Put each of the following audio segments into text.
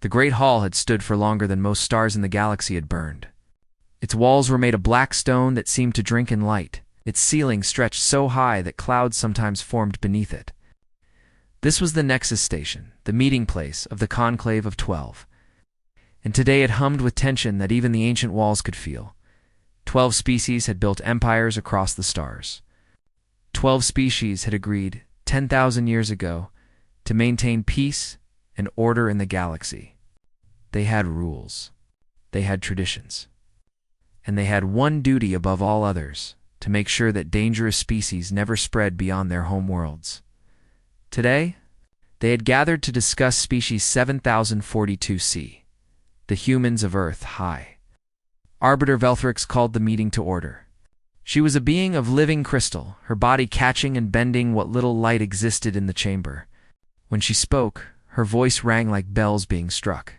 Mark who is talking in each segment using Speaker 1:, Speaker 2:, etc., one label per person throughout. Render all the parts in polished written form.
Speaker 1: The Great Hall had stood for longer than most stars in the galaxy had burned. Its walls were made of black stone that seemed to drink in light. Its ceiling stretched so high that clouds sometimes formed beneath it. This was the Nexus Station, the meeting place of the Conclave of 12. And today it hummed with tension that even the ancient walls could feel. 12 species had built empires across the stars. 12 species had agreed, 10,000 years ago, to maintain peace and order in the galaxy. They had rules. They had traditions. And they had one duty above all others, to make sure that dangerous species never spread beyond their home worlds. Today, they had gathered to discuss species 7042C, the humans of Earth High. Arbiter Velthrix called the meeting to order. She was a being of living crystal, her body catching and bending what little light existed in the chamber. When she spoke, her voice rang like bells being struck.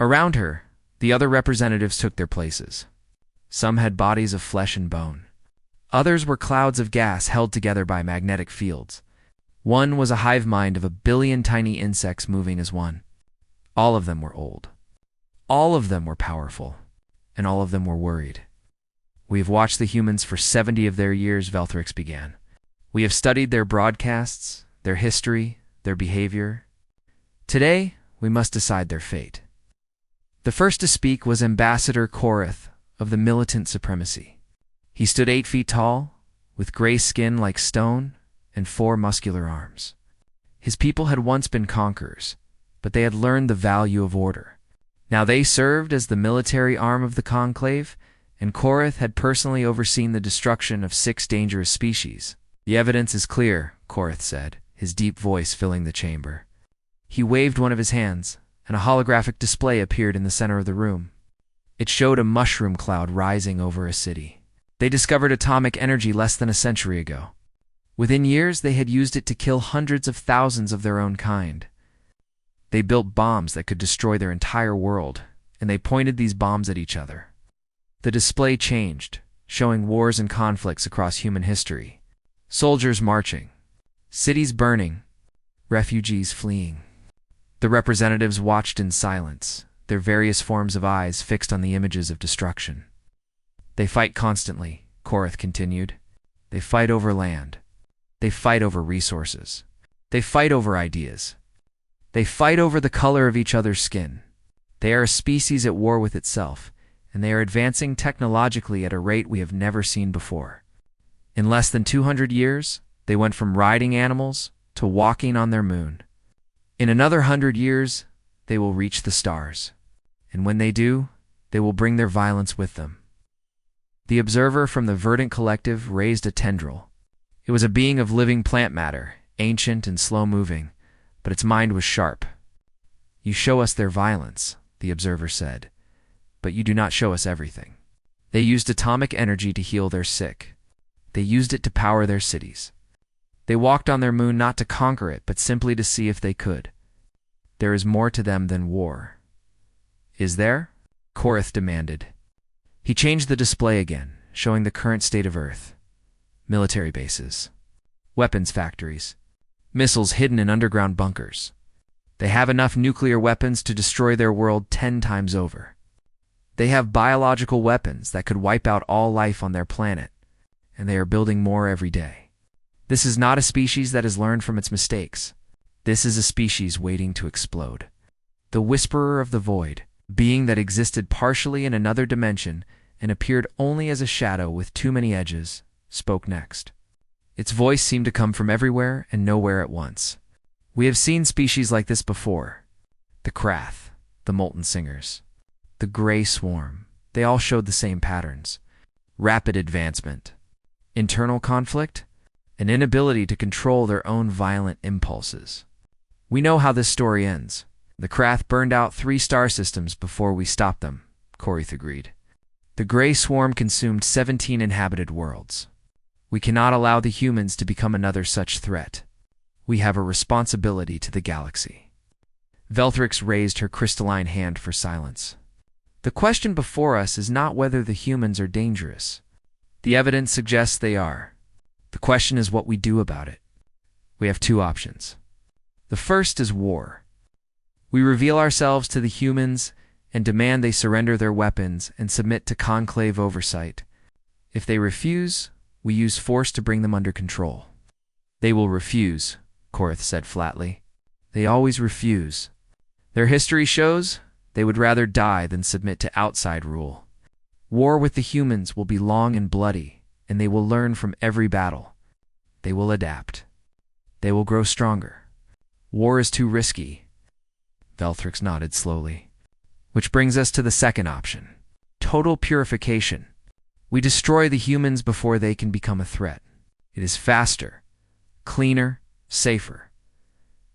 Speaker 1: Around her, the other representatives took their places. Some had bodies of flesh and bone. Others were clouds of gas held together by magnetic fields. One was a hive mind of 1 billion tiny insects moving as one. All of them were old. All of them were powerful. And all of them were worried. We have watched the humans for 70 of their years, Velthrix began. We have studied their broadcasts, their history, their behavior. Today, we must decide their fate. The first to speak was Ambassador Korath of the Militant Supremacy. He stood 8 feet tall, with gray skin like stone and 4 muscular arms. His people had once been conquerors, but they had learned the value of order. Now they served as the military arm of the Conclave, and Korath had personally overseen the destruction of 6 dangerous species. The evidence is clear, Korath said, his deep voice filling the chamber. He waved one of his hands, and a holographic display appeared in the center of the room. It showed a mushroom cloud rising over a city. They discovered atomic energy less than a century ago. Within years, they had used it to kill hundreds of thousands of their own kind. They built bombs that could destroy their entire world, and they pointed these bombs at each other. The display changed, showing wars and conflicts across human history. Soldiers marching, cities burning, refugees fleeing. The representatives watched in silence, their various forms of eyes fixed on the images of destruction. They fight constantly, Korath continued. They fight over land. They fight over resources. They fight over ideas. They fight over the color of each other's skin. They are a species at war with itself, and they are advancing technologically at a rate we have never seen before. In less than 200 years, they went from riding animals to walking on their moon. In another 100 years, they will reach the stars. And when they do, they will bring their violence with them. The observer from the Verdant Collective raised a tendril. It was a being of living plant matter, ancient and slow-moving, but its mind was sharp. You show us their violence, the observer said, but you do not show us everything. They used atomic energy to heal their sick. They used it to power their cities. They walked on their moon not to conquer it, but simply to see if they could. There is more to them than war. Is there? Korath demanded. He changed the display again, showing the current state of Earth. Military bases. Weapons factories. Missiles hidden in underground bunkers. They have enough nuclear weapons to destroy their world 10 times over. They have biological weapons that could wipe out all life on their planet, and they are building more every day. This is not a species that has learned from its mistakes. This is a species waiting to explode. The Whisperer of the Void, being that existed partially in another dimension and appeared only as a shadow with too many edges, spoke next. Its voice seemed to come from everywhere and nowhere at once. We have seen species like this before. The Krath, the Molten Singers, the Gray Swarm, they all showed the same patterns. Rapid advancement, internal conflict, an inability to control their own violent impulses. We know how this story ends. The Krath burned out 3 star systems before we stopped them, Korath agreed. The Gray Swarm consumed 17 inhabited worlds. We cannot allow the humans to become another such threat. We have a responsibility to the galaxy. Velthrix raised her crystalline hand for silence. The question before us is not whether the humans are dangerous. The evidence suggests they are. The question is what we do about it. We have 2 options. The first is war. We reveal ourselves to the humans and demand they surrender their weapons and submit to conclave oversight. If they refuse, we use force to bring them under control. They will refuse, Korath said flatly. They always refuse. Their history shows they would rather die than submit to outside rule. War with the humans will be long and bloody, and they will learn from every battle. They will adapt. They will grow stronger. War is too risky. Velthrix nodded slowly. Which brings us to the second option. Total purification. We destroy the humans before they can become a threat. It is faster, cleaner, safer.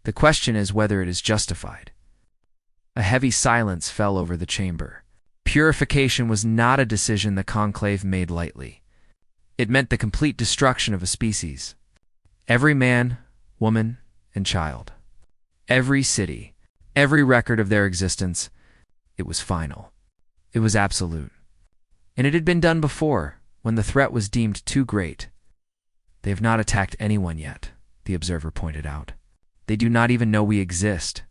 Speaker 1: The question is whether it is justified. A heavy silence fell over the chamber. Purification was not a decision the conclave made lightly. It meant the complete destruction of a species. Every man, woman, and child. Every city. Every record of their existence. It was final. It was absolute. And it had been done before, when the threat was deemed too great. They have not attacked anyone yet, the observer pointed out. They do not even know we exist.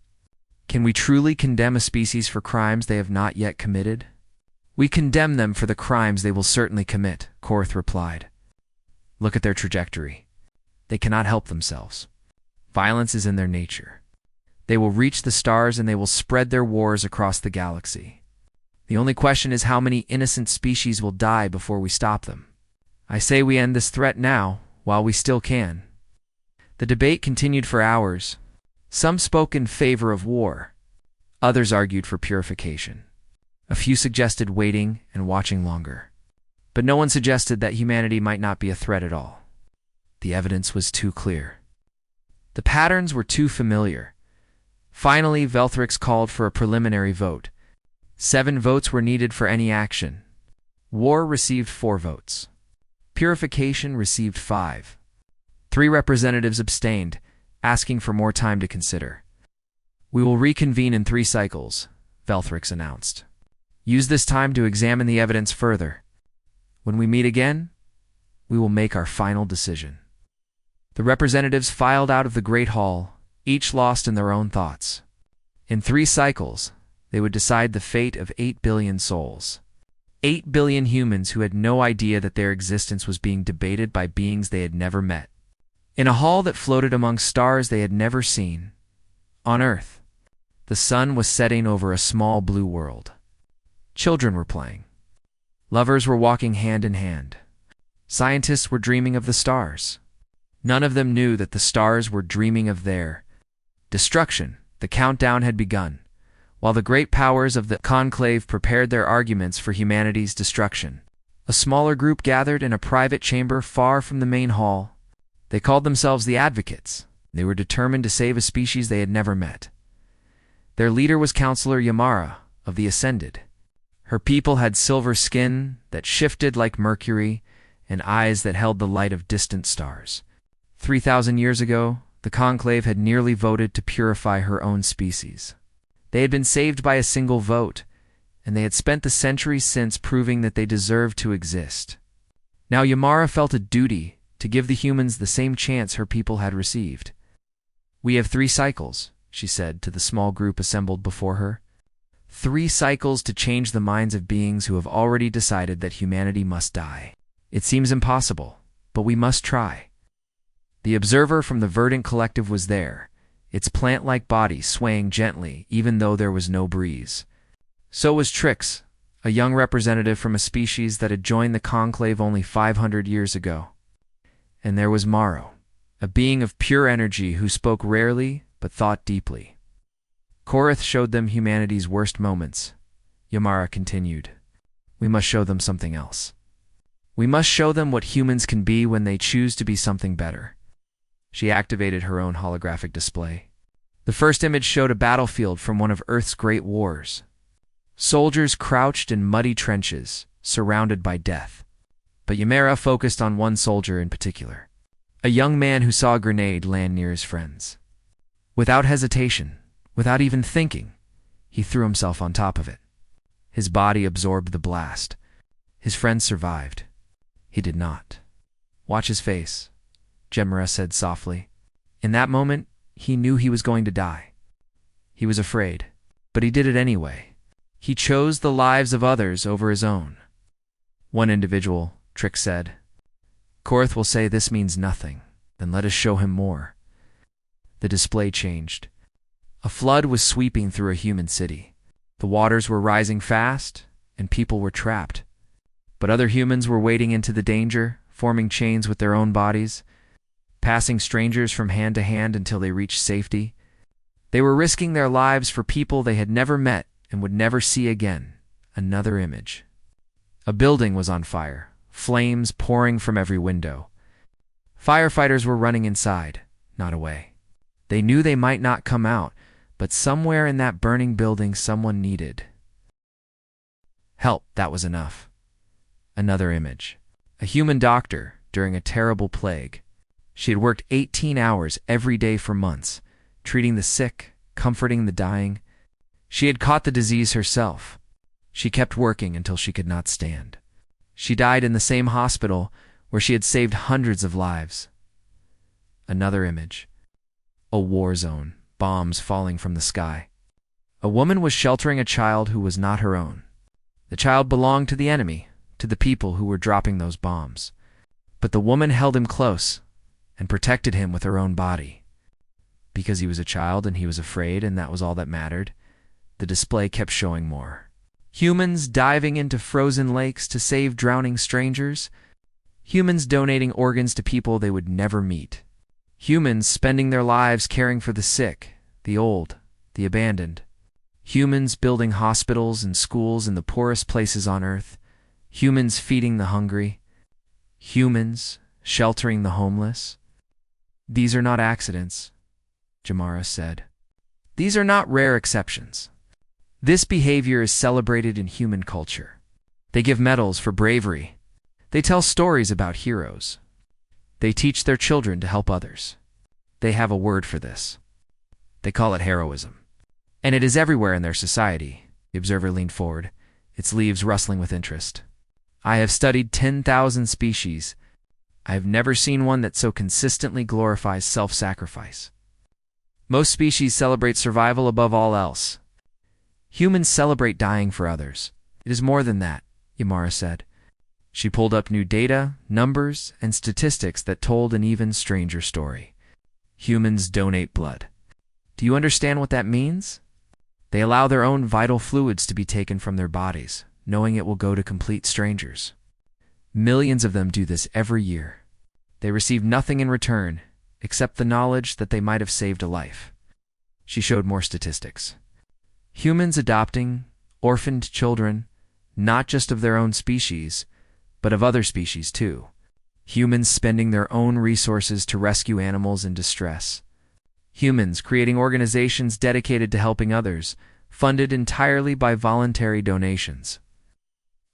Speaker 1: Can we truly condemn a species for crimes they have not yet committed? We condemn them for the crimes they will certainly commit, Korath replied. Look at their trajectory. They cannot help themselves. Violence is in their nature. They will reach the stars and they will spread their wars across the galaxy. The only question is how many innocent species will die before we stop them. I say we end this threat now, while we still can. The debate continued for hours. Some spoke in favor of war. Others argued for purification. A few suggested waiting and watching longer. But no one suggested that humanity might not be a threat at all. The evidence was too clear. The patterns were too familiar. Finally, Velthrix called for a preliminary vote. 7 votes were needed for any action. War received 4 votes. Purification received 5. 3 representatives abstained, asking for more time to consider. We will reconvene in 3 cycles, Velthrix announced. Use this time to examine the evidence further. When we meet again, we will make our final decision. The representatives filed out of the Great Hall, each lost in their own thoughts. In 3 cycles, they would decide the fate of 8 billion souls. 8 billion humans who had no idea that their existence was being debated by beings they had never met. In a hall that floated among stars they had never seen. On Earth, the sun was setting over a small blue world. Children were playing. Lovers were walking hand in hand. Scientists were dreaming of the stars. None of them knew that the stars were dreaming of their destruction. The countdown had begun, while the great powers of the conclave prepared their arguments for humanity's destruction. A smaller group gathered in a private chamber far from the main hall. They called themselves the Advocates. They were determined to save a species they had never met. Their leader was Counselor Yamara of the Ascended. Her people had silver skin that shifted like mercury and eyes that held the light of distant stars. 3,000 years ago, the conclave had nearly voted to purify her own species. They had been saved by a single vote, and they had spent the centuries since proving that they deserved to exist. Now Yamara felt a duty to give the humans the same chance her people had received. We have 3 cycles, she said to the small group assembled before her. 3 cycles to change the minds of beings who have already decided that humanity must die. It seems impossible, but we must try. The observer from the Verdant Collective was there, its plant-like body swaying gently even though there was no breeze. So was Trix, a young representative from a species that had joined the conclave only 500 years ago. And there was Morrow, a being of pure energy who spoke rarely but thought deeply. Korath showed them humanity's worst moments. Yamara continued. We must show them something else. We must show them what humans can be when they choose to be something better. She activated her own holographic display. The first image showed a battlefield from one of Earth's great wars. Soldiers crouched in muddy trenches, surrounded by death. But Yamara focused on one soldier in particular, a young man who saw a grenade land near his friends. Without hesitation, without even thinking, he threw himself on top of it. His body absorbed the blast. His friends survived. He did not. Watch his face, Yamara said softly. In that moment, he knew he was going to die. He was afraid, but he did it anyway. He chose the lives of others over his own. One individual, Trick said, "Korth will say this means nothing. Then let us show him more." The display changed. A flood was sweeping through a human city. The waters were rising fast, and people were trapped. But other humans were wading into the danger, forming chains with their own bodies, passing strangers from hand to hand until they reached safety. They were risking their lives for people they had never met and would never see again. Another image. A building was on fire, flames pouring from every window. Firefighters were running inside, not away. They knew they might not come out, but somewhere in that burning building someone needed help. That was enough. Another image. A human doctor during a terrible plague. She had worked 18 hours every day for months, treating the sick, comforting the dying. She had caught the disease herself. She kept working until she could not stand. She died in the same hospital where she had saved hundreds of lives. Another image. A war zone, bombs falling from the sky. A woman was sheltering a child who was not her own. The child belonged to the enemy, to the people who were dropping those bombs. But the woman held him close and protected him with her own body. Because he was a child and he was afraid, and that was all that mattered, the display kept showing more. Humans diving into frozen lakes to save drowning strangers. Humans donating organs to people they would never meet. Humans spending their lives caring for the sick, the old, the abandoned. Humans building hospitals and schools in the poorest places on Earth. Humans feeding the hungry. Humans sheltering the homeless. These are not accidents, Jamara said. These are not rare exceptions. This behavior is celebrated in human culture. They give medals for bravery. They tell stories about heroes. They teach their children to help others. They have a word for this. They call it heroism. And it is everywhere in their society. The observer leaned forward, its leaves rustling with interest. I have studied 10,000 species. I have never seen one that so consistently glorifies self-sacrifice. Most species celebrate survival above all else. Humans celebrate dying for others. It is more than that, Yamara said. She pulled up new data, numbers, and statistics that told an even stranger story. Humans donate blood. Do you understand what that means? They allow their own vital fluids to be taken from their bodies, knowing it will go to complete strangers. Millions of them do this every year. They receive nothing in return, except the knowledge that they might have saved a life. She showed more statistics. Humans adopting orphaned children, not just of their own species, but of other species too. Humans spending their own resources to rescue animals in distress. Humans creating organizations dedicated to helping others, funded entirely by voluntary donations.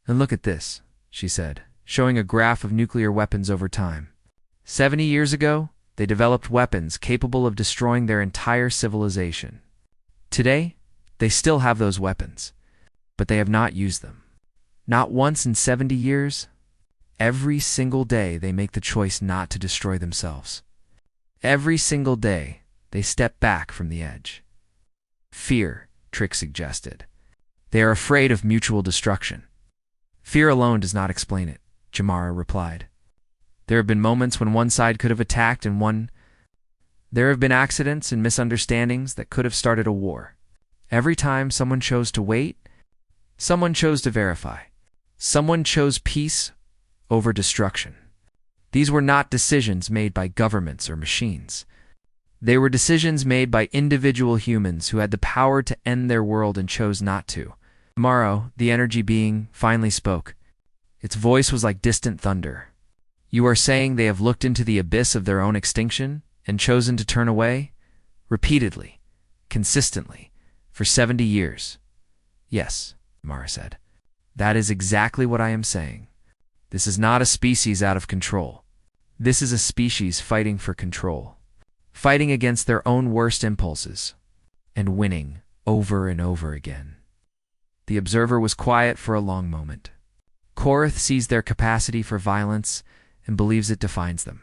Speaker 1: And look at this, she said, showing a graph of nuclear weapons over time. 70 years ago, they developed weapons capable of destroying their entire civilization. Today, they still have those weapons, but they have not used them. Not once in 70 years. Every single day they make the choice not to destroy themselves. Every single day they step back from the edge. Fear, Trick suggested. They are afraid of mutual destruction. Fear alone does not explain it, Jamara replied. There have been moments when one side could have attacked and there have been accidents and misunderstandings that could have started a war. Every time someone chose to wait, someone chose to verify. Someone chose peace over destruction. These were not decisions made by governments or machines. They were decisions made by individual humans who had the power to end their world and chose not to. Tomorrow, the energy being, finally spoke. Its voice was like distant thunder. You are saying they have looked into the abyss of their own extinction and chosen to turn away? Repeatedly, consistently, for 70 years. Yes, Mara said. That is exactly what I am saying. This is not a species out of control. This is a species fighting for control, fighting against their own worst impulses, and winning over and over again. The observer was quiet for a long moment. Korth sees their capacity for violence and believes it defines them.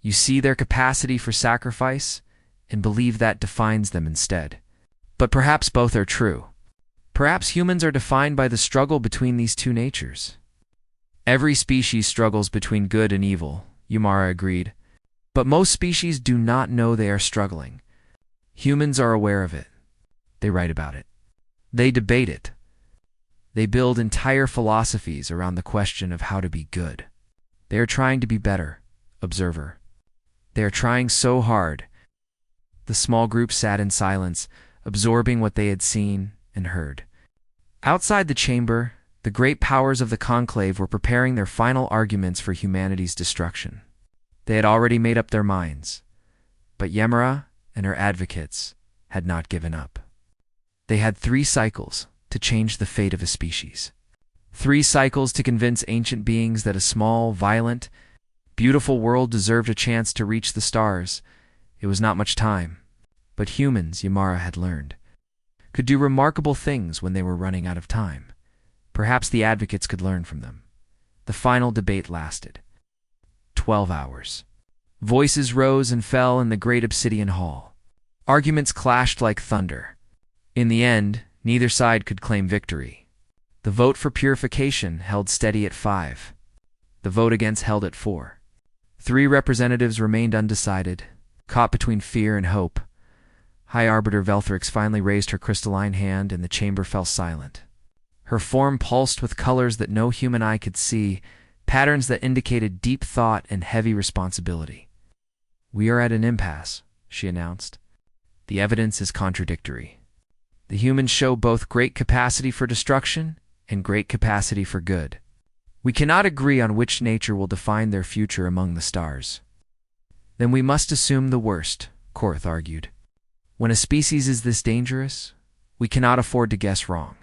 Speaker 1: You see their capacity for sacrifice and believe that defines them instead. But perhaps both are true. Perhaps humans are defined by the struggle between these two natures. Every species struggles between good and evil, Yamara agreed. But most species do not know they are struggling. Humans are aware of it. They write about it. They debate it. They build entire philosophies around the question of how to be good. They are trying to be better, observer. They are trying so hard. The small group sat in silence, absorbing what they had seen and heard. Outside the chamber, the great powers of the conclave were preparing their final arguments for humanity's destruction. They had already made up their minds, but Yemera and her advocates had not given up. They had 3 cycles to change the fate of a species. 3 cycles to convince ancient beings that a small, violent, beautiful world deserved a chance to reach the stars. It was not much time, but humans, Yamara had learned, could do remarkable things when they were running out of time. Perhaps the advocates could learn from them. The final debate lasted 12 hours. Voices rose and fell in the great obsidian hall. Arguments clashed like thunder. In the end, neither side could claim victory. The vote for purification held steady at 5. The vote against held at 4. 3 representatives remained undecided, caught between fear and hope. High Arbiter Velthrix finally raised her crystalline hand, and the chamber fell silent. Her form pulsed with colors that no human eye could see, patterns that indicated deep thought and heavy responsibility. "We are at an impasse," she announced. "The evidence is contradictory. The humans show both great capacity for destruction and great capacity for good. We cannot agree on which nature will define their future among the stars." "Then we must assume the worst," Korth argued. "When a species is this dangerous, we cannot afford to guess wrong.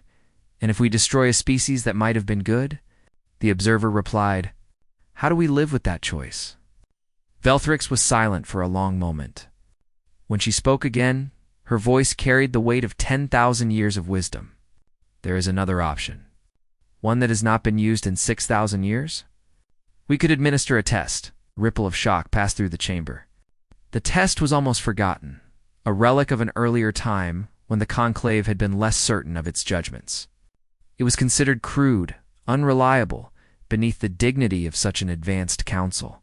Speaker 1: And if we destroy a species that might have been good," the observer replied, "how do we live with that choice?" Velthrix was silent for a long moment. When she spoke again, her voice carried the weight of 10,000 years of wisdom. "There is another option. One that has not been used in 6,000 years? We could administer a test." A ripple of shock passed through the chamber. The test was almost forgotten, a relic of an earlier time when the conclave had been less certain of its judgments. It was considered crude, unreliable, beneath the dignity of such an advanced council.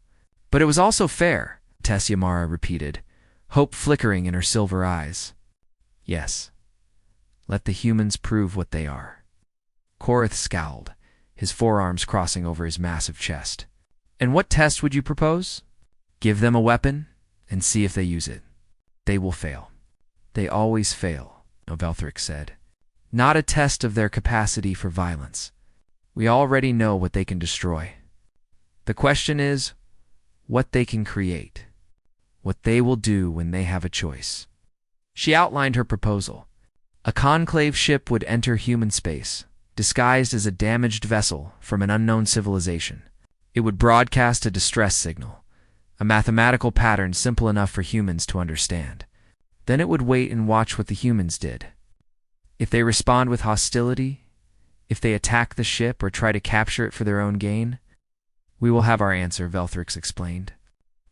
Speaker 1: But it was also fair, Tess Yamara repeated, hope flickering in her silver eyes. "Yes. Let the humans prove what they are." Korth scowled, his forearms crossing over his massive chest. "And what test would you propose?" "Give them a weapon and see if they use it. They will fail." "They always fail," Velthrix said. "Not a test of their capacity for violence. We already know what they can destroy. The question is what they can create, what they will do when they have a choice." She outlined her proposal. A conclave ship would enter human space, disguised as a damaged vessel from an unknown civilization. It would broadcast a distress signal, a mathematical pattern simple enough for humans to understand. Then it would wait and watch what the humans did. If they respond with hostility, if they attack the ship or try to capture it for their own gain, we will have our answer, Velthrix explained.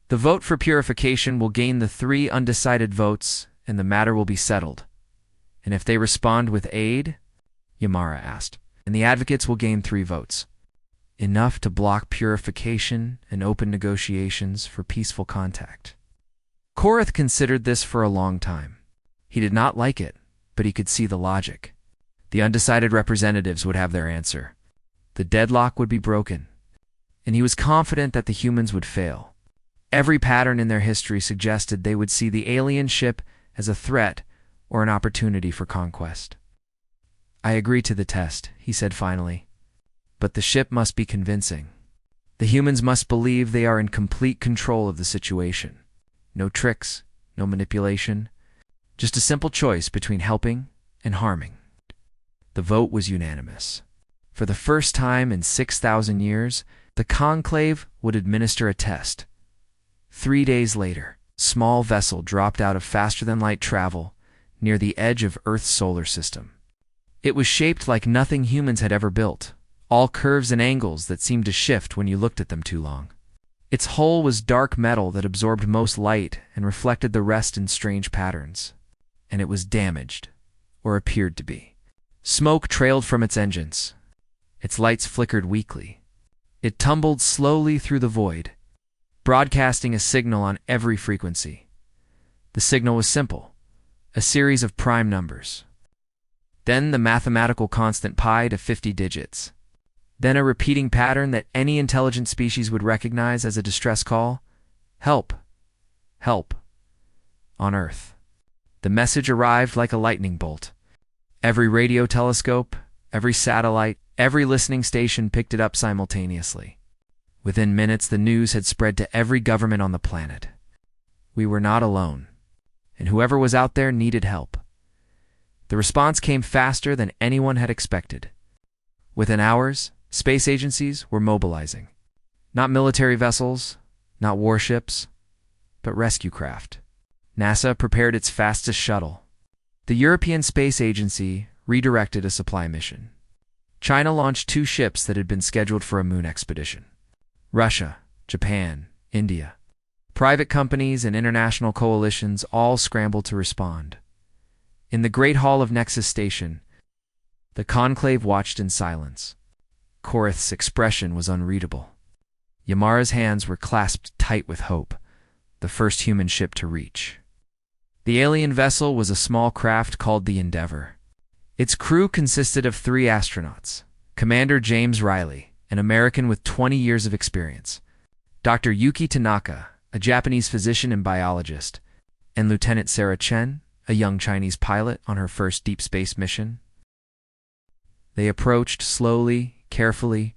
Speaker 1: The vote for purification will gain the 3 undecided votes, and the matter will be settled. And if they respond with aid, Yamara asked, and the advocates will gain 3 votes. Enough to block purification and open negotiations for peaceful contact. Korth considered this for a long time. He did not like it, but he could see the logic. The undecided representatives would have their answer. The deadlock would be broken, and he was confident that the humans would fail. Every pattern in their history suggested they would see the alien ship as a threat or an opportunity for conquest. "I agree to the test," he said finally. "But the ship must be convincing. The humans must believe they are in complete control of the situation. No tricks, no manipulation, just a simple choice between helping and harming." The vote was unanimous. For the first time in 6,000 years, the conclave would administer a test. 3 days later, a small vessel dropped out of faster-than-light travel near the edge of Earth's solar system. It was shaped like nothing humans had ever built, all curves and angles that seemed to shift when you looked at them too long. Its hull was dark metal that absorbed most light and reflected the rest in strange patterns. And it was damaged, or appeared to be. Smoke trailed from its engines. Its lights flickered weakly. It tumbled slowly through the void, broadcasting a signal on every frequency. The signal was simple, a series of prime numbers. Then the mathematical constant pi to 50 digits. Then a repeating pattern that any intelligent species would recognize as a distress call. Help! Help! On Earth. The message arrived like a lightning bolt. Every radio telescope, every satellite, every listening station picked it up simultaneously. Within minutes, the news had spread to every government on the planet. We were not alone, and whoever was out there needed help. The response came faster than anyone had expected. Within hours, space agencies were mobilizing. Not military vessels, not warships, but rescue craft. NASA prepared its fastest shuttle. The European Space Agency redirected a supply mission. China launched 2 ships that had been scheduled for a moon expedition. Russia, Japan, India. Private companies and international coalitions all scrambled to respond. In the Great Hall of Nexus Station, the conclave watched in silence. Korith's expression was unreadable. Yamara's hands were clasped tight with hope, the first human ship to reach. The alien vessel was a small craft called the Endeavor. Its crew consisted of 3 astronauts: Commander James Riley, an American with 20 years of experience; Dr. Yuki Tanaka, a Japanese physician and biologist; and Lieutenant Sarah Chen, a young Chinese pilot on her first deep space mission. They approached slowly, carefully,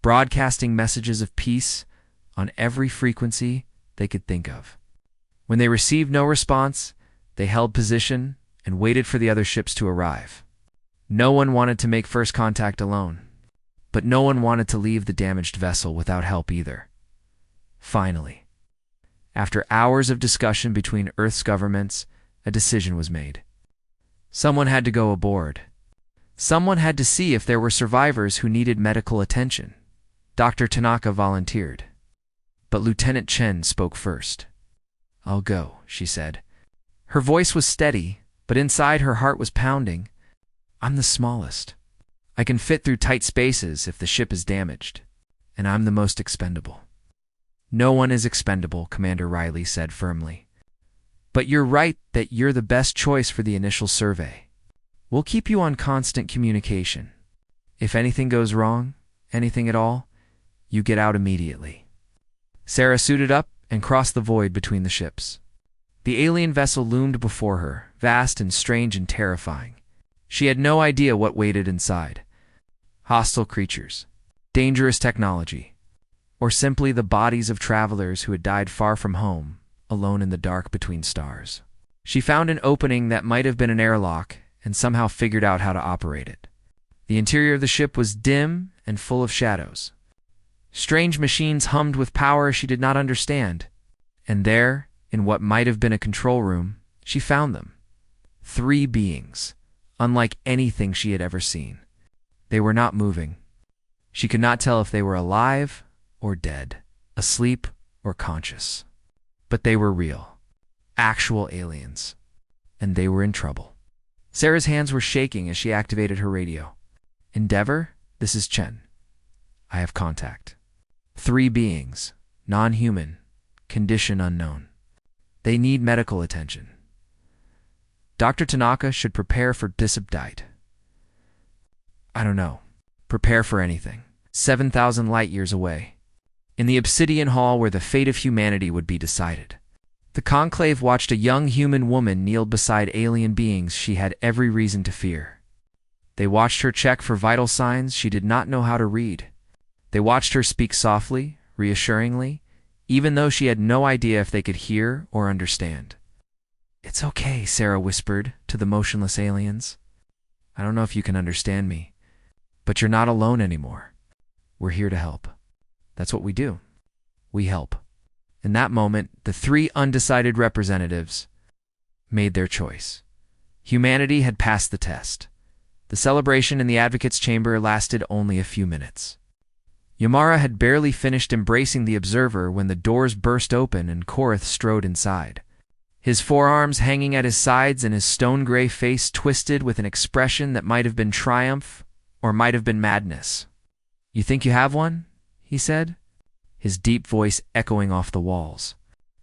Speaker 1: broadcasting messages of peace on every frequency they could think of. When they received no response, they held position and waited for the other ships to arrive. No one wanted to make first contact alone, but no one wanted to leave the damaged vessel without help either. Finally, after hours of discussion between Earth's governments, a decision was made. Someone had to go aboard. Someone had to see if there were survivors who needed medical attention. Dr. Tanaka volunteered. But Lieutenant Chen spoke first. "I'll go," she said. Her voice was steady, but inside her heart was pounding. "I'm the smallest. I can fit through tight spaces if the ship is damaged, and I'm the most expendable." "No one is expendable," Commander Riley said firmly. "But you're right that you're the best choice for the initial survey. We'll keep you on constant communication. If anything goes wrong, anything at all, you get out immediately." Sarah suited up and crossed the void between the ships. The alien vessel loomed before her, vast and strange and terrifying. She had no idea what waited inside. Hostile creatures, dangerous technology, or simply the bodies of travelers who had died far from home, alone in the dark between stars. She found an opening that might have been an airlock and somehow figured out how to operate it. The interior of the ship was dim and full of shadows. Strange machines hummed with power she did not understand. And there, in what might have been a control room, she found them. 3 beings, unlike anything she had ever seen. They were not moving. She could not tell if they were alive or dead, asleep or conscious. But they were real, actual aliens, and they were in trouble. Sarah's hands were shaking as she activated her radio. "Endeavor, this is Chen. I have contact. 3 beings, non-human, condition unknown. They need medical attention. Dr. Tanaka should prepare for disabdite. I don't know. Prepare for anything. 7,000 light years away. In the Obsidian Hall where the fate of humanity would be decided." The conclave watched a young human woman kneel beside alien beings she had every reason to fear. They watched her check for vital signs she did not know how to read. They watched her speak softly, reassuringly, even though she had no idea if they could hear or understand. "It's okay," Sarah whispered to the motionless aliens. "I don't know if you can understand me, but you're not alone anymore. We're here to help. That's what we do. We help." In that moment, the 3 undecided representatives made their choice. Humanity had passed the test. The celebration in the advocates' chamber lasted only a few minutes. Yamara had barely finished embracing the observer when the doors burst open and Korith strode inside. his forearms hanging at his sides and his stone-gray face twisted with an expression that might have been triumph or might have been madness. "You think you have one?" he said, his deep voice echoing off the walls.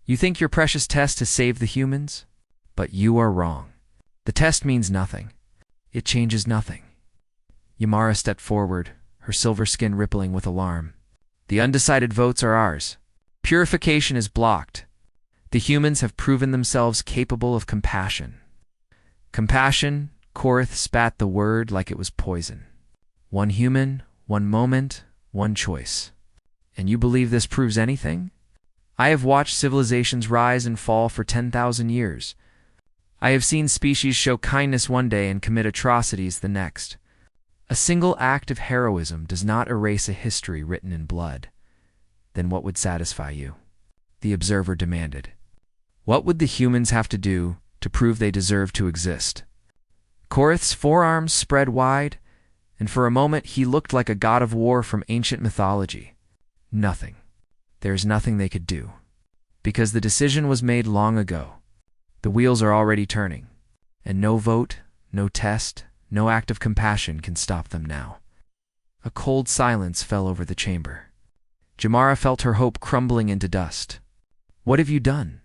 Speaker 1: "You think your precious test has saved the humans? But you are wrong. The test means nothing. It changes nothing." Ymara stepped forward, her silver skin rippling with alarm. "The undecided votes are ours. Purification is blocked. The humans have proven themselves capable of compassion." Compassion, Korith spat the word like it was poison. "One human, one moment, one choice. And you believe this proves anything? I have watched civilizations rise and fall for 10,000 years. I have seen species show kindness one day and commit atrocities the next. A single act of heroism does not erase a history written in blood. Then what would satisfy you?" the observer demanded. "What would the humans have to do to prove they deserve to exist?" Korith's forearms spread wide, and for a moment he looked like a god of war from ancient mythology. "Nothing. There is nothing they could do. Because the decision was made long ago. The wheels are already turning, and no vote, no test, no act of compassion can stop them now." A cold silence fell over the chamber. Ymara felt her hope crumbling into dust. "What have you done?"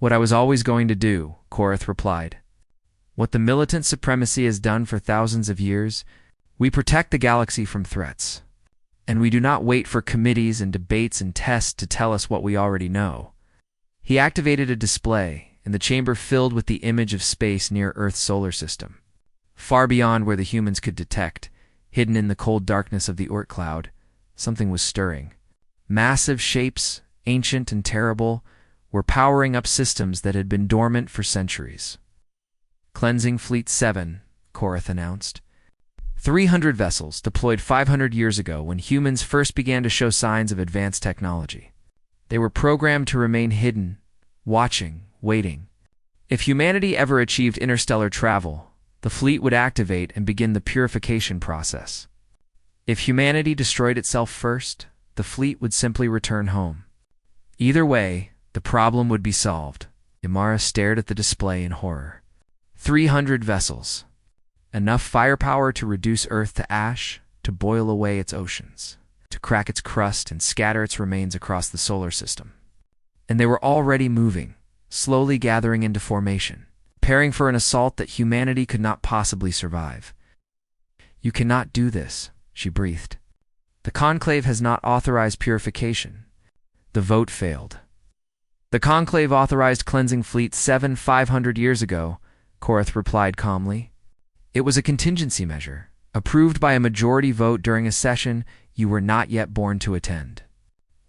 Speaker 1: "What I was always going to do," Korith replied. "What the militant supremacy has done for thousands of years. We protect the galaxy from threats. And we do not wait for committees and debates and tests to tell us what we already know." He activated a display, and the chamber filled with the image of space near Earth's solar system. Far beyond where the humans could detect, hidden in the cold darkness of the Oort cloud, something was stirring. Massive shapes, ancient and terrible, were powering up systems that had been dormant for centuries. "Cleansing Fleet 7, Korith announced. 300 vessels deployed 500 years ago when humans first began to show signs of advanced technology. They were programmed to remain hidden, watching, waiting. If humanity ever achieved interstellar travel, the fleet would activate and begin the purification process. If humanity destroyed itself first, the fleet would simply return home. Either way, the problem would be solved." Ymara stared at the display in horror. 300 vessels. Enough firepower to reduce Earth to ash, to boil away its oceans, to crack its crust and scatter its remains across the solar system. And they were already moving, slowly gathering into formation, preparing for an assault that humanity could not possibly survive. "You cannot do this," she breathed. "The Conclave has not authorized purification. The vote failed." "The Conclave authorized cleansing Fleet 7 500 years ago," Korith replied calmly. "It was a contingency measure, approved by a majority vote during a session you were not yet born to attend.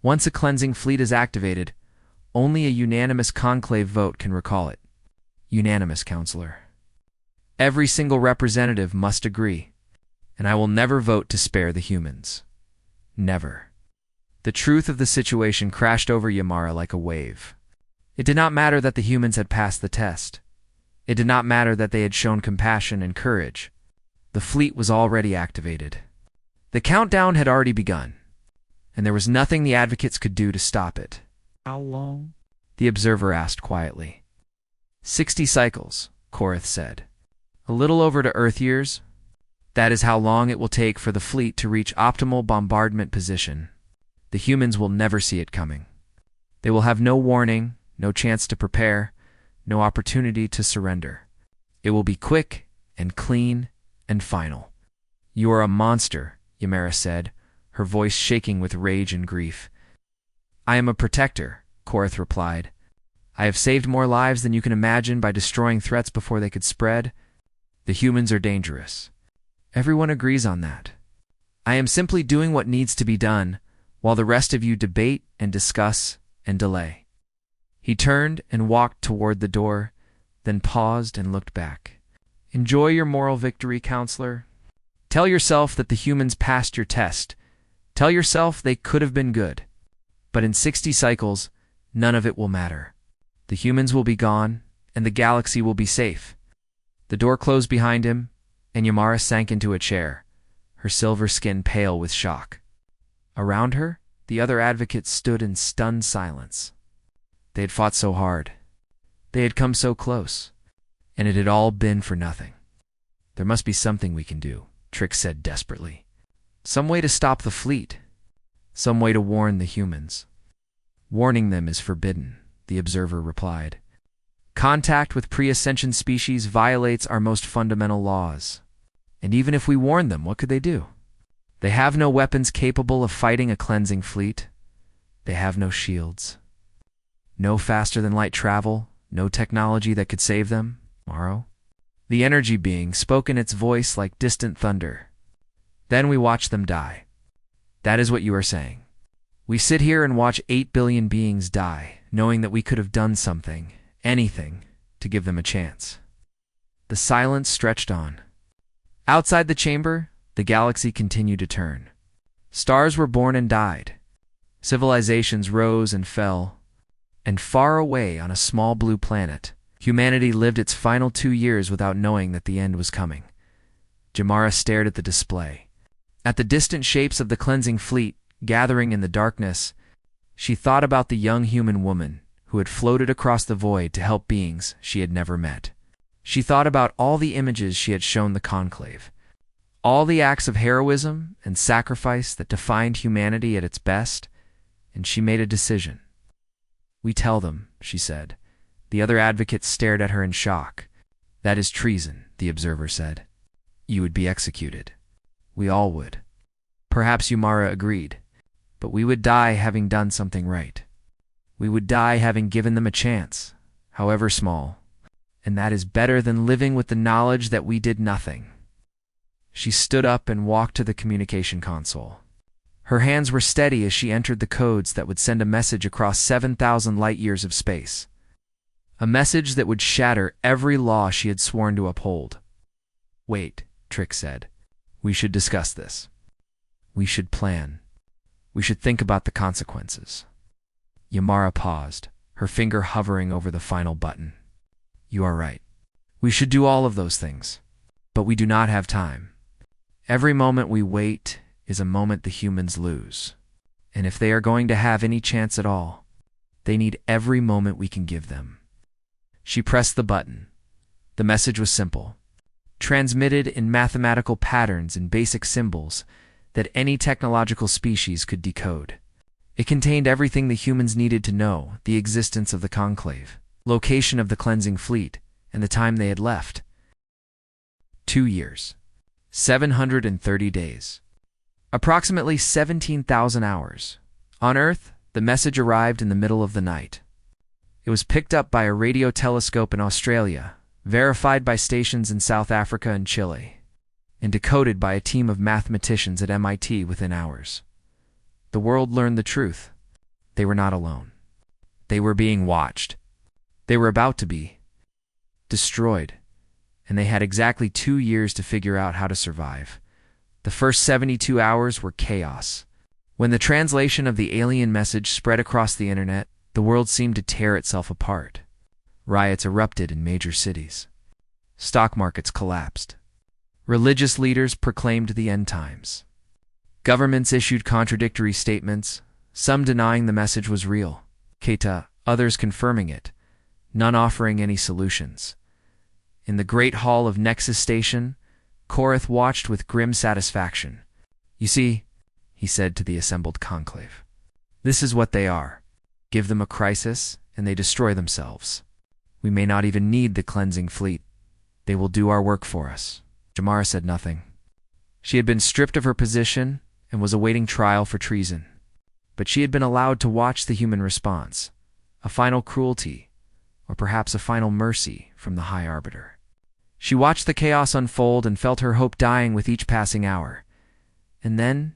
Speaker 1: Once a cleansing fleet is activated, only a unanimous conclave vote can recall it. Unanimous, counselor. Every single representative must agree, and I will never vote to spare the humans. Never." The truth of the situation crashed over Ymara like a wave. It did not matter that the humans had passed the test. It did not matter that they had shown compassion and courage. The fleet was already activated. The countdown had already begun, and there was nothing the advocates could do to stop it.
Speaker 2: "How long?"
Speaker 1: the observer asked quietly. 60 cycles, Korith said. "A little over to Earth years. That is how long it will take for the fleet to reach optimal bombardment position. The humans will never see it coming. They will have no warning, no chance to prepare, no opportunity to surrender. It will be quick and clean and final." "You are a monster," Ymara said, her voice shaking with rage and grief. "I am a protector," Korith replied. "I have saved more lives than you can imagine by destroying threats before they could spread. The humans are dangerous. Everyone agrees on that. I am simply doing what needs to be done, while the rest of you debate and discuss and delay." He turned and walked toward the door, then paused and looked back. "Enjoy your moral victory, counselor. Tell yourself that the humans passed your test. Tell yourself they could have been good. But in 60 cycles, none of it will matter. The humans will be gone, and the galaxy will be safe." The door closed behind him, and Ymara sank into a chair, her silver skin pale with shock. Around her, the other advocates stood in stunned silence. They had fought so hard. They had come so close, and it had all been for nothing. There must be something we can do, Trix said desperately. Some way to stop the fleet. Some way to warn the humans. Warning them is forbidden, the observer replied. Contact with pre-ascension species violates our most fundamental laws. And even if we warned them, what could they do? They have no weapons capable of fighting a cleansing fleet. They have no shields. No faster-than-light travel, no technology that could save them, Morrow. The energy being spoke in its voice like distant thunder. Then we watch them die. That is what you are saying. We sit here and watch 8 billion beings die, knowing that we could have done something, anything, to give them a chance. The silence stretched on. Outside the chamber, the galaxy continued to turn. Stars were born and died. Civilizations rose and fell. And far away on a small blue planet, humanity lived its final 2 years without knowing that the end was coming. Jamara stared at the display. At the distant shapes of the cleansing fleet gathering in the darkness, she thought about the young human woman who had floated across the void to help beings she had never met. She thought about all the images she had shown the conclave, all the acts of heroism and sacrifice that defined humanity at its best, and she made a decision. We tell them, she said. The other advocates stared at her in shock. That is treason, the observer said. You would be executed. We all would. Perhaps Yumara agreed, but we would die having done something right. We would die having given them a chance, however small, and that is better than living with the knowledge that we did nothing. She stood up and walked to the communication console. Her hands were steady as she entered the codes that would send a message across 7,000 light-years of space. A message that would shatter every law she had sworn to uphold. Wait, Trix said. We should discuss this. We should plan. We should think about the consequences. Yamara paused, her finger hovering over the final button. You are right. We should do all of those things. But we do not have time. Every moment we wait is a moment the humans lose. And if they are going to have any chance at all, they need every moment we can give them. She pressed the button. The message was simple, transmitted in mathematical patterns and basic symbols that any technological species could decode. It contained everything the humans needed to know: the existence of the conclave, location of the cleansing fleet, and the time they had left. 2 years. 730 days. Approximately 17,000 hours. On Earth, the message arrived in the middle of the night. It was picked up by a radio telescope in Australia, verified by stations in South Africa and Chile, and decoded by a team of mathematicians at MIT within hours. The world learned the truth. They were not alone. They were being watched. They were about to be destroyed, and they had exactly 2 years to figure out how to survive. The first 72 hours were chaos. When the translation of the alien message spread across the internet, the world seemed to tear itself apart. Riots erupted in major cities. Stock markets collapsed. Religious leaders proclaimed the end times. Governments issued contradictory statements, some denying the message was real, Keita, others confirming it, none offering any solutions. In the great hall of Nexus Station, Korath watched with grim satisfaction. You see, he said to the assembled conclave, this is what they are. Give them a crisis, and they destroy themselves. We may not even need the cleansing fleet. They will do our work for us. Jamara said nothing. She had been stripped of her position and was awaiting trial for treason. But she had been allowed to watch the human response, a final cruelty, or perhaps a final mercy from the High Arbiter. She watched the chaos unfold and felt her hope dying with each passing hour. And then,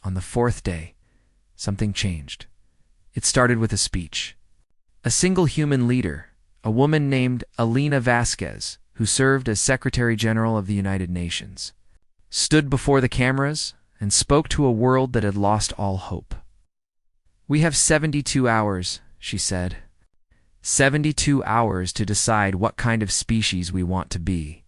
Speaker 1: on the 4th day, something changed. It started with a speech. A single human leader, a woman named Alina Vasquez, who served as Secretary General of the United Nations, stood before the cameras and spoke to a world that had lost all hope. We have 72 hours, she said. 72 hours to decide what kind of species we want to be.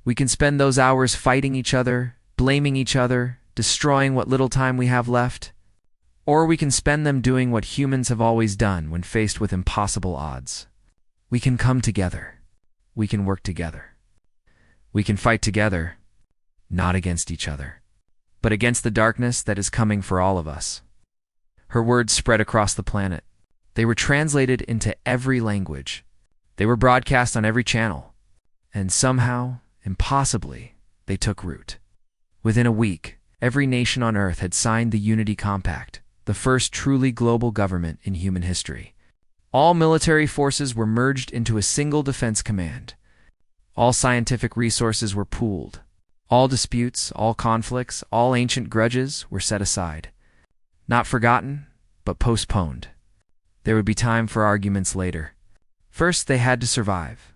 Speaker 1: We can spend those hours fighting each other, blaming each other, destroying what little time we have left, or we can spend them doing what humans have always done when faced with impossible odds: We can come together. We can work together. We can fight together, not against each other, but against the darkness that is coming for all of us. Her words spread across the planet. They were translated into every language. They were broadcast on every channel. And somehow, impossibly, they took root. Within a week, every nation on Earth had signed the Unity Compact, the first truly global government in human history. All military forces were merged into a single defense command. All scientific resources were pooled. All disputes, all conflicts, all ancient grudges were set aside. Not forgotten, but postponed. There would be time for arguments later. First, they had to survive.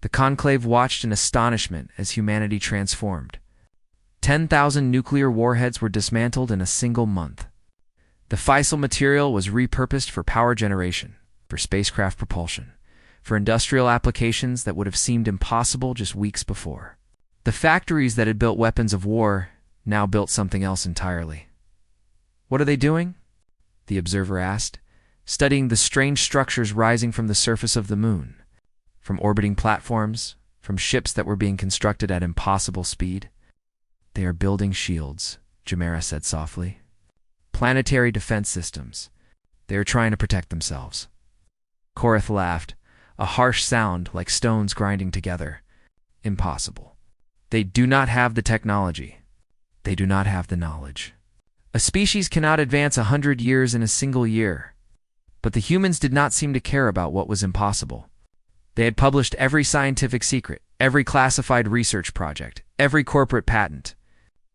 Speaker 1: The conclave watched in astonishment as humanity transformed. 10,000 nuclear warheads were dismantled in a single month. The fissile material was repurposed for power generation, for spacecraft propulsion, for industrial applications that would have seemed impossible just weeks before. The factories that had built weapons of war now built something else entirely. What are they doing? The observer asked, studying the strange structures rising from the surface of the moon, from orbiting platforms, from ships that were being constructed at impossible speed. They are building shields, Jamera said softly. Planetary defense systems. They are trying to protect themselves. Korath laughed, a harsh sound like stones grinding together. Impossible. They do not have the technology. They do not have the knowledge. A species cannot advance 100 years in a single year. But the humans did not seem to care about what was impossible. They had published every scientific secret, every classified research project, every corporate patent.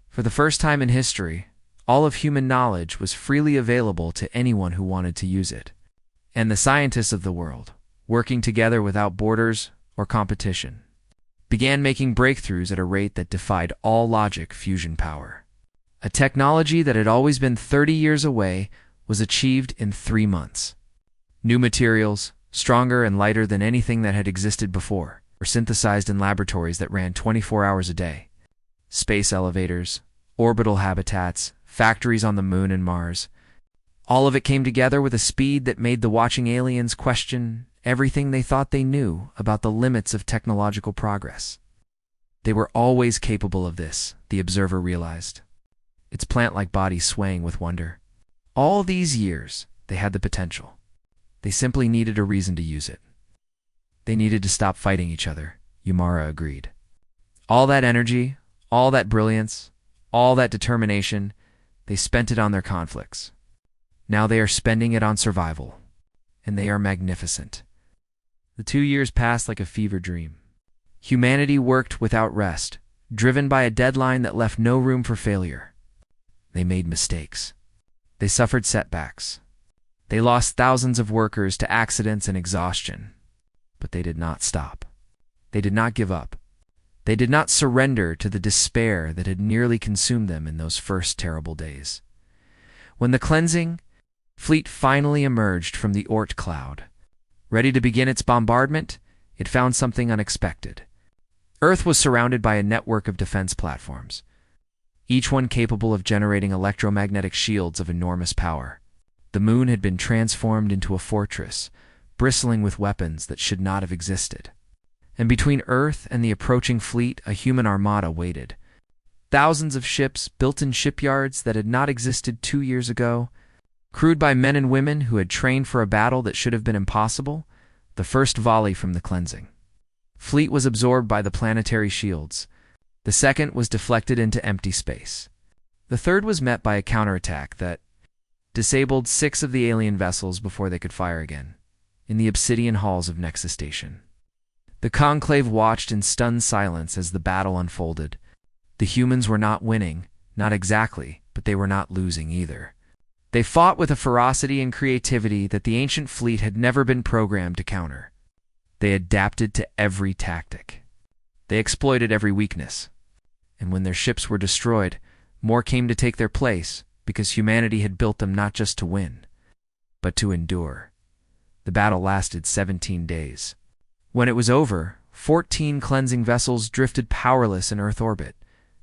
Speaker 1: For the first time in history, all of human knowledge was freely available to anyone who wanted to use it. And the scientists of the world, working together without borders or competition, began making breakthroughs at a rate that defied all logic fusion power. A technology that had always been 30 years away was achieved in 3 months. New materials, stronger and lighter than anything that had existed before, were synthesized in laboratories that ran 24 hours a day. Space elevators, orbital habitats, factories on the Moon and Mars. All of it came together with a speed that made the watching aliens question everything they thought they knew about the limits of technological progress. They were always capable of this, the observer realized, its plant-like body swaying with wonder. All these years, they had the potential. They simply needed a reason to use it. They needed to stop fighting each other, Yumara agreed. All that energy, all that brilliance, all that determination, they spent it on their conflicts. Now they are spending it on survival, and they are magnificent. The 2 years passed like a fever dream. Humanity worked without rest, driven by a deadline that left no room for failure. They made mistakes. They suffered setbacks. They lost thousands of workers to accidents and exhaustion. But they did not stop. They did not give up. They did not surrender to the despair that had nearly consumed them in those first terrible days. When the cleansing fleet finally emerged from the Oort cloud, ready to begin its bombardment, it found something unexpected. Earth was surrounded by a network of defense platforms, each one capable of generating electromagnetic shields of enormous power. The moon had been transformed into a fortress, bristling with weapons that should not have existed. And between Earth and the approaching fleet, a human armada waited. Thousands of ships built in shipyards that had not existed 2 years ago, crewed by men and women who had trained for a battle that should have been impossible, the first volley from the cleansing. Fleet was absorbed by the planetary shields. The second was deflected into empty space. The third was met by a counterattack that disabled 6 of the alien vessels before they could fire again, in the obsidian halls of Nexus Station. The conclave watched in stunned silence as the battle unfolded. The humans were not winning, not exactly, but they were not losing either. They fought with a ferocity and creativity that the ancient fleet had never been programmed to counter. They adapted to every tactic. They exploited every weakness. And when their ships were destroyed, more came to take their place because humanity had built them not just to win, but to endure. The battle lasted 17 days. When it was over, 14 cleansing vessels drifted powerless in Earth orbit,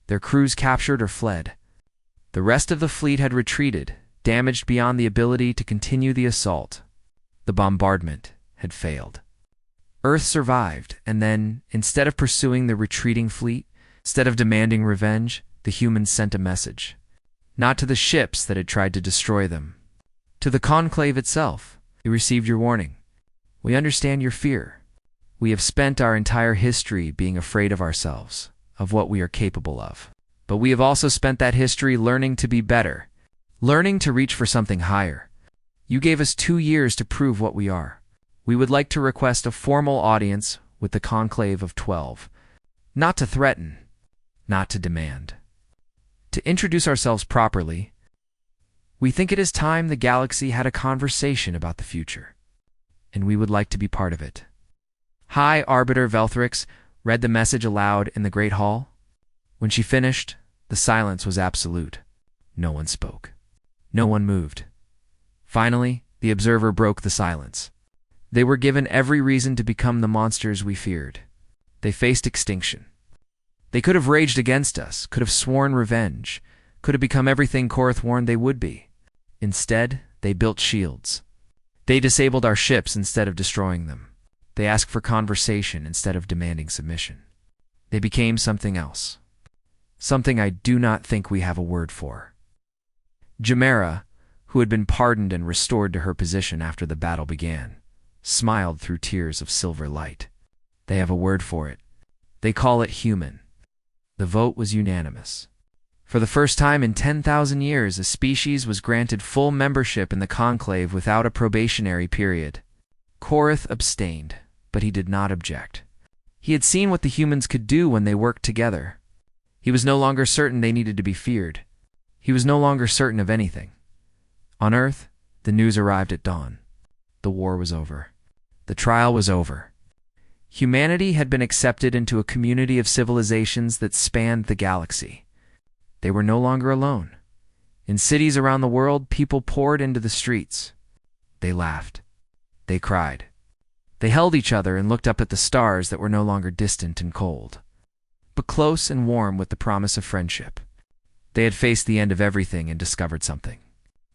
Speaker 1: their crews captured or fled. The rest of the fleet had retreated, damaged beyond the ability to continue the assault. The bombardment had failed. Earth survived, and then, instead of pursuing the retreating fleet, instead of demanding revenge, the humans sent a message. Not to the ships that had tried to destroy them. To the conclave itself. We received your warning. We understand your fear. We have spent our entire history being afraid of ourselves, of what we are capable of. But we have also spent that history learning to be better, learning to reach for something higher. You gave us 2 years to prove what we are. We would like to request a formal audience with the conclave of 12. Not to threaten, not to demand. To introduce ourselves properly, we think it is time the galaxy had a conversation about the future, and we would like to be part of it. High Arbiter Velthrix read the message aloud in the Great Hall. When she finished, the silence was absolute. No one spoke. No one moved. Finally, the observer broke the silence. They were given every reason to become the monsters we feared. They faced extinction. They could have raged against us, could have sworn revenge, could have become everything Korath warned they would be. Instead, they built shields. They disabled our ships instead of destroying them. They asked for conversation instead of demanding submission. They became something else. Something I do not think we have a word for. Jamera, who had been pardoned and restored to her position after the battle began, smiled through tears of silver light. They have a word for it. They call it human. The vote was unanimous. For the first time in 10,000 years, a species was granted full membership in the conclave without a probationary period. Korath abstained, but he did not object. He had seen what the humans could do when they worked together. He was no longer certain they needed to be feared. He was no longer certain of anything. On Earth, the news arrived at dawn. The war was over. The trial was over. Humanity had been accepted into a community of civilizations that spanned the galaxy. They were no longer alone. In cities around the world, people poured into the streets. They laughed. They cried. They held each other and looked up at the stars that were no longer distant and cold, but close and warm with the promise of friendship. They had faced the end of everything and discovered something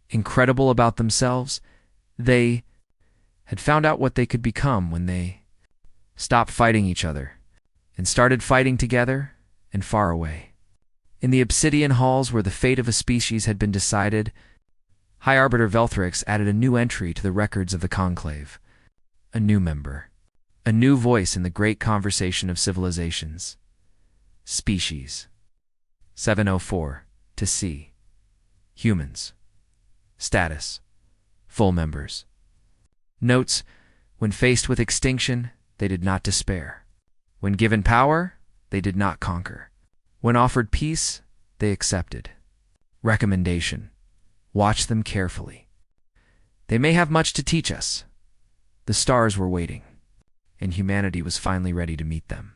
Speaker 1: incredible about themselves. They had found out what they could become when they stopped fighting each other and started fighting together and far away. In the obsidian halls where the fate of a species had been decided, High Arbiter Velthrix added a new entry to the records of the conclave. A new member. A new voice in the great conversation of civilizations. Species. 704. To see. Humans. Status. Full members. Notes: when faced with extinction, they did not despair. When given power, they did not conquer. When offered peace, they accepted. Recommendation: watch them carefully. They may have much to teach us. The stars were waiting, and humanity was finally ready to meet them.